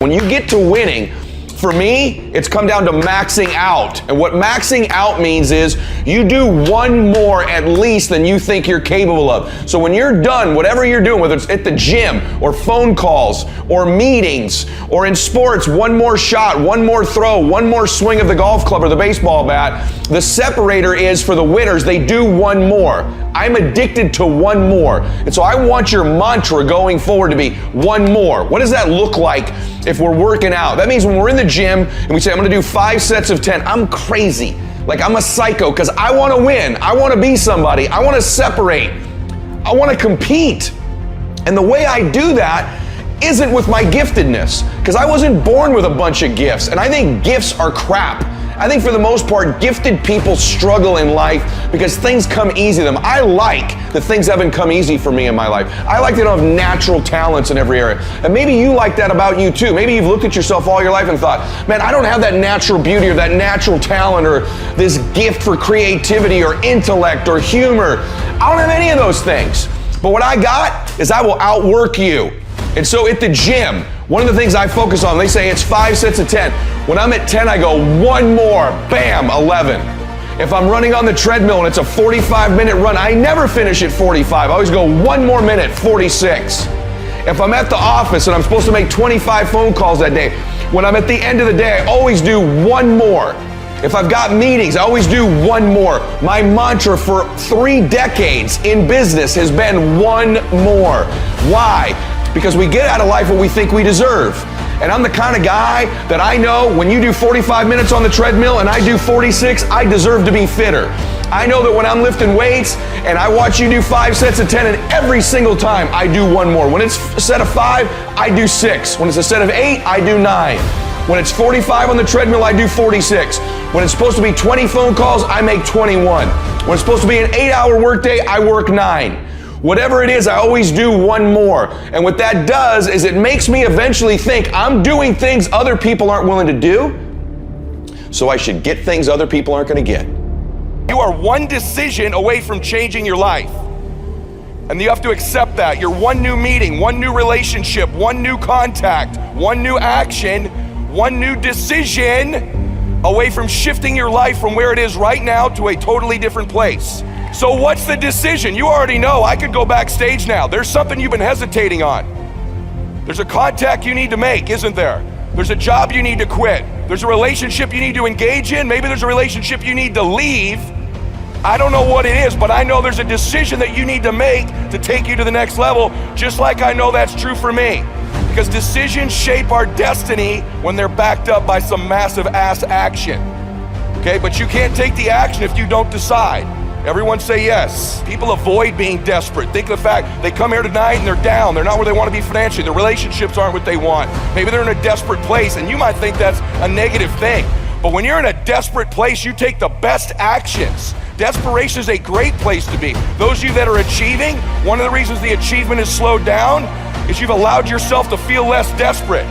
When you get to winning, for me, it's come down to maxing out. And what maxing out means is you do one more at least than you think you're capable of. So when you're done, whatever you're doing, whether it's at the gym or phone calls or meetings or in sports, one more shot, one more throw, one more swing of the golf club or the baseball bat, the separator is for the winners, they do one more. I'm addicted to one more. And so I want your mantra going forward to be one more. What does that look like if we're working out? That means when we're in the gym and we say, I'm gonna do 5 sets of 10, I'm crazy. Like I'm a psycho because I wanna win. I wanna be somebody. I wanna separate. I wanna compete. And the way I do that isn't with my giftedness, because I wasn't born with a bunch of gifts. And I think gifts are crap. I think for the most part, gifted people struggle in life because things come easy to them. I like that things haven't come easy for me in my life. I like that I don't have natural talents in every area. And maybe you like that about you too. Maybe you've looked at yourself all your life and thought, man, I don't have that natural beauty or that natural talent or this gift for creativity or intellect or humor. I don't have any of those things. But what I got is I will outwork you. And so at the gym, one of the things I focus on, they say it's 5 sets of 10. When I'm at 10, I go one more, bam, 11. If I'm running on the treadmill and it's a 45-minute run, I never finish at 45. I always go one more minute, 46. If I'm at the office and I'm supposed to make 25 phone calls that day, when I'm at the end of the day, I always do one more. If I've got meetings, I always do one more. My mantra for 3 decades in business has been one more. Why? Because we get out of life what we think we deserve. And I'm the kind of guy that I know when you do 45 minutes on the treadmill and I do 46, I deserve to be fitter. I know that when I'm lifting weights and I watch you do 5 sets of 10, and every single time I do one more. When it's a set of 5, I do 6. When it's a set of 8, I do 9. When it's 45 on the treadmill, I do 46. When it's supposed to be 20 phone calls, I make 21. When it's supposed to be an 8-hour workday, I work 9. Whatever it is, I always do one more. And what that does is it makes me eventually think I'm doing things other people aren't willing to do, so I should get things other people aren't going to get. You are one decision away from changing your life. And you have to accept that. You're one new meeting, one new relationship, one new contact, one new action, one new decision away from shifting your life from where it is right now to a totally different place. So what's the decision? You already know. I could go backstage now. There's something you've been hesitating on. There's a contact you need to make, isn't there? There's a job you need to quit. There's a relationship you need to engage in. Maybe there's a relationship you need to leave. I don't know what it is, but I know there's a decision that you need to make to take you to the next level, just like I know that's true for me. Because decisions shape our destiny when they're backed up by some massive ass action. Okay, but you can't take the action if you don't decide. Everyone say yes. People avoid being desperate. Think of the fact they come here tonight and they're down. They're not where they want to be financially. Their relationships aren't what they want. Maybe they're in a desperate place, and you might think that's a negative thing. But when you're in a desperate place, you take the best actions. Desperation is a great place to be. Those of you that are achieving, one of the reasons the achievement is slowed down is you've allowed yourself to feel less desperate.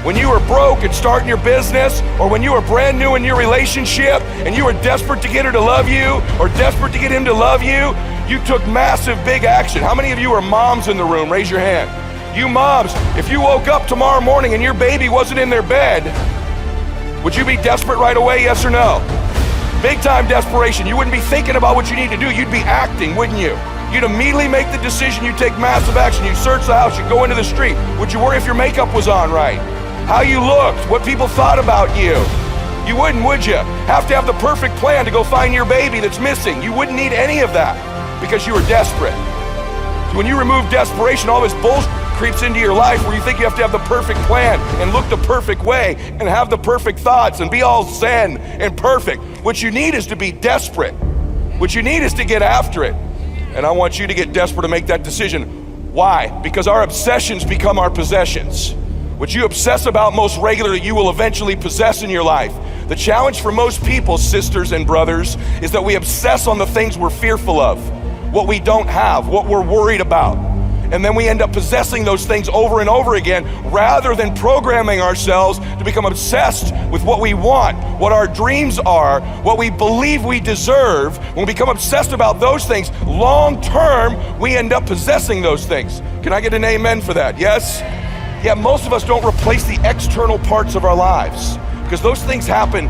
When you were broke and starting your business, or when you were brand new in your relationship and you were desperate to get her to love you or desperate to get him to love you, you took massive big action. How many of you are moms in the room? Raise your hand. You moms, if you woke up tomorrow morning and your baby wasn't in their bed, would you be desperate right away, yes or no? Big time desperation. You wouldn't be thinking about what you need to do. You'd be acting, wouldn't you? You'd immediately make the decision. You'd take massive action. You'd search the house. You'd go into the street. Would you worry if your makeup was on right? How you looked, what people thought about you. You wouldn't, would you? Have to have the perfect plan to go find your baby that's missing. You wouldn't need any of that because you were desperate. So when you remove desperation, all this bullshit creeps into your life where you think you have to have the perfect plan and look the perfect way and have the perfect thoughts and be all zen and perfect. What you need is to be desperate. What you need is to get after it. And I want you to get desperate to make that decision. Why? Because our obsessions become our possessions. What you obsess about most regularly, you will eventually possess in your life. The challenge for most people, sisters and brothers, is that we obsess on the things we're fearful of, what we don't have, what we're worried about. And then we end up possessing those things over and over again, rather than programming ourselves to become obsessed with what we want, what our dreams are, what we believe we deserve. When we become obsessed about those things, long term, we end up possessing those things. Can I get an amen for that? Yes? Yet most of us don't replace the external parts of our lives because those things happen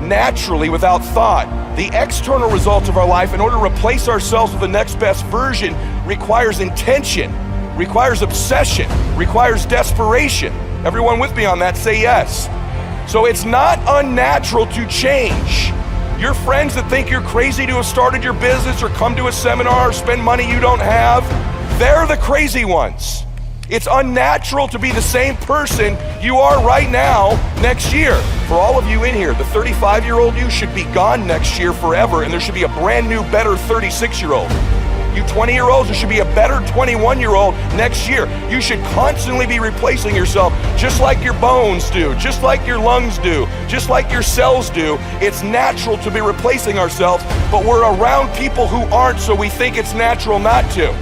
naturally without thought. The external results of our life, in order to replace ourselves with the next best version, requires intention, requires obsession, requires desperation. Everyone with me on that, say yes. So it's not unnatural to change. Your friends that think you're crazy to have started your business or come to a seminar or spend money you don't have, they're the crazy ones. It's unnatural to be the same person you are right now next year. For all of you in here, the 35-year-old you should be gone next year forever, and there should be a brand new, better 36-year-old. You 20-year-olds, there should be a better 21-year-old next year. You should constantly be replacing yourself, just like your bones do, just like your lungs do, just like your cells do. It's natural to be replacing ourselves, but we're around people who aren't, so we think it's natural not to.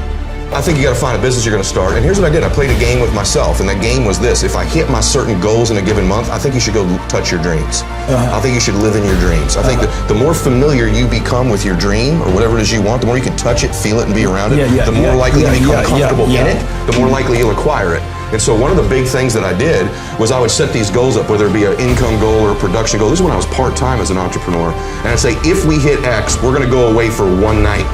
I think you got to find a business you're going to start. And here's what I did. I played a game with myself, and that game was this. If I hit my certain goals in a given month, I think you should go touch your dreams. I think you should live in your dreams. I think that the more familiar you become with your dream or whatever it is you want, the more you can touch it, feel it, and be around it, the more likely you become comfortable in it, the more likely you'll acquire it. And so one of the big things that I did was I would set these goals up, whether it be an income goal or a production goal. This is when I was part-time as an entrepreneur. And I'd say, if we hit X, we're going to go away for one night.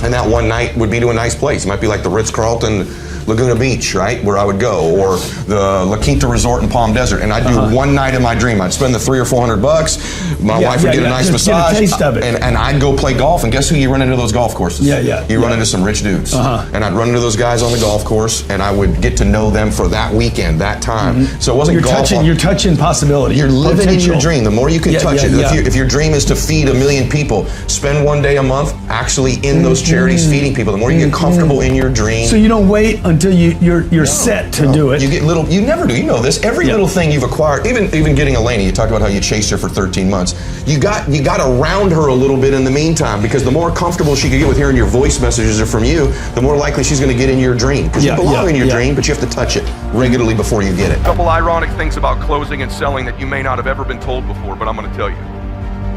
And that one night would be to a nice place. It might be like the Ritz-Carlton Laguna Beach, right, where I would go, or the La Quinta Resort in Palm Desert, and I'd do one night in my dream. I'd spend the $300 or $400. My wife would get a nice massage, get a taste of it. And I'd go play golf. And guess who you run into those golf courses? You run into some rich dudes, and I'd run into those guys on the golf course, and I would get to know them for that weekend, that time. So it wasn't golf. You're touching possibility. You're living in your dream. The more you can touch it. If your dream is to feed 1 million people, spend one day a month actually in those charities feeding people. The more you get comfortable in your dream. So you don't wait until you're set to do it. You get little. You never do. You know this. Every little thing you've acquired, even getting Elena. You talked about how you chased her for 13 months. You got around her a little bit in the meantime, because the more comfortable she could get with hearing your voice messages are from you, the more likely she's going to get in your dream. Because you belong in your dream, but you have to touch it regularly before you get it. A couple ironic things about closing and selling that you may not have ever been told before, but I'm going to tell you.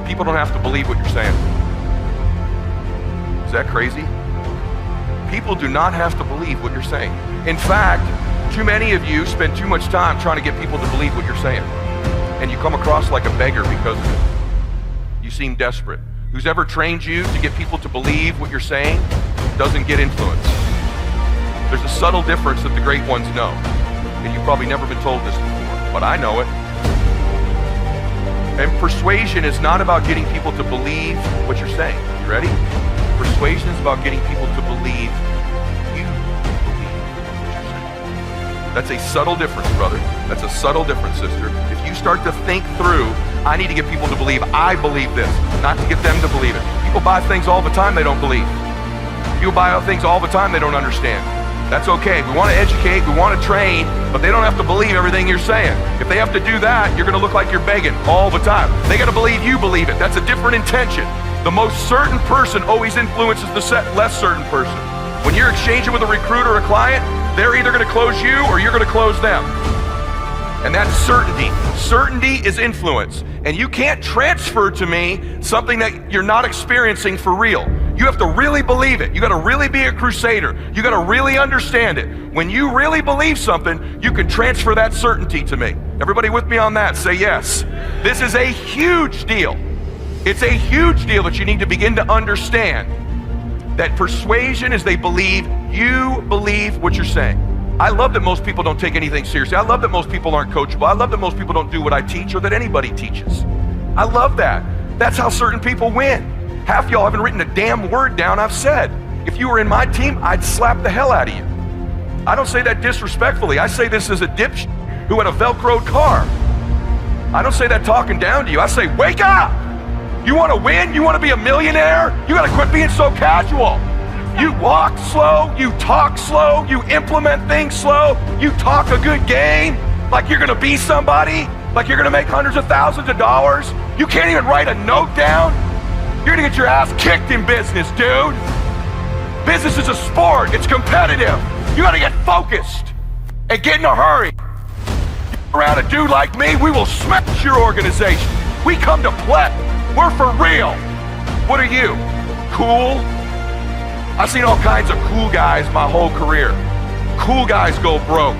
People don't have to believe what you're saying. Is that crazy? People do not have to believe what you're saying. In fact, too many of you spend too much time trying to get people to believe what you're saying. And you come across like a beggar because of it. You seem desperate. Who's ever trained you to get people to believe what you're saying doesn't get influence. There's a subtle difference that the great ones know. And you've probably never been told this before, but I know it. And persuasion is not about getting people to believe what you're saying. You ready? Persuasion is about getting people to believe you believe what you're saying. That's a subtle difference, brother. That's a subtle difference, sister. If you start to think through, I need to get people to believe I believe this, not to get them to believe it. People buy things all the time they don't believe. People buy things all the time they don't understand. That's okay. We want to educate, we want to train, but they don't have to believe everything you're saying. If they have to do that, you're going to look like you're begging all the time. They got to believe you believe it. That's a different intention. The most certain person always influences the less certain person. When you're exchanging with a recruiter or a client, they're either going to close you or you're going to close them. And that's certainty. Certainty is influence. And you can't transfer to me something that you're not experiencing for real. You have to really believe it. You got to really be a crusader. You got to really understand it. When you really believe something, you can transfer that certainty to me. Everybody with me on that? Say yes. This is a huge deal. It's a huge deal that you need to begin to understand that persuasion is they believe you believe what you're saying. I love that most people don't take anything seriously. I love that most people aren't coachable. I love that most people don't do what I teach or that anybody teaches. I love that. That's how certain people win. Half y'all haven't written a damn word down I've said. If you were in my team, I'd slap the hell out of you. I don't say that disrespectfully. I say this as a dipshit who had a Velcroed car. I don't say that talking down to you. I say, wake up! You want to win? You want to be a millionaire? You got to quit being so casual. You walk slow, you talk slow, you implement things slow, you talk a good game like you're going to be somebody, like you're going to make hundreds of thousands of dollars. You can't even write a note down. You're going to get your ass kicked in business, dude. Business is a sport. It's competitive. You got to get focused and get in a hurry. Around a dude like me, we will smash your organization. We come to play. We're for real. What are you? Cool? I've seen all kinds of cool guys my whole career. Cool guys go broke.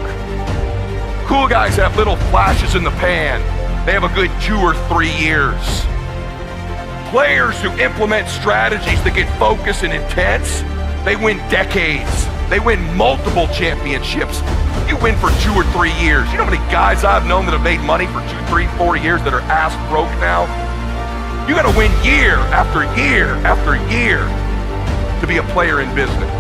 Cool guys have little flashes in the pan. They have a good 2 or 3 years. Players who implement strategies that get focused and intense, they win decades. They win multiple championships. You win for 2 or 3 years. You know how many guys I've known that have made money for 2, 3, 4 years that are ass broke now? You gotta win year after year after year to be a player in business.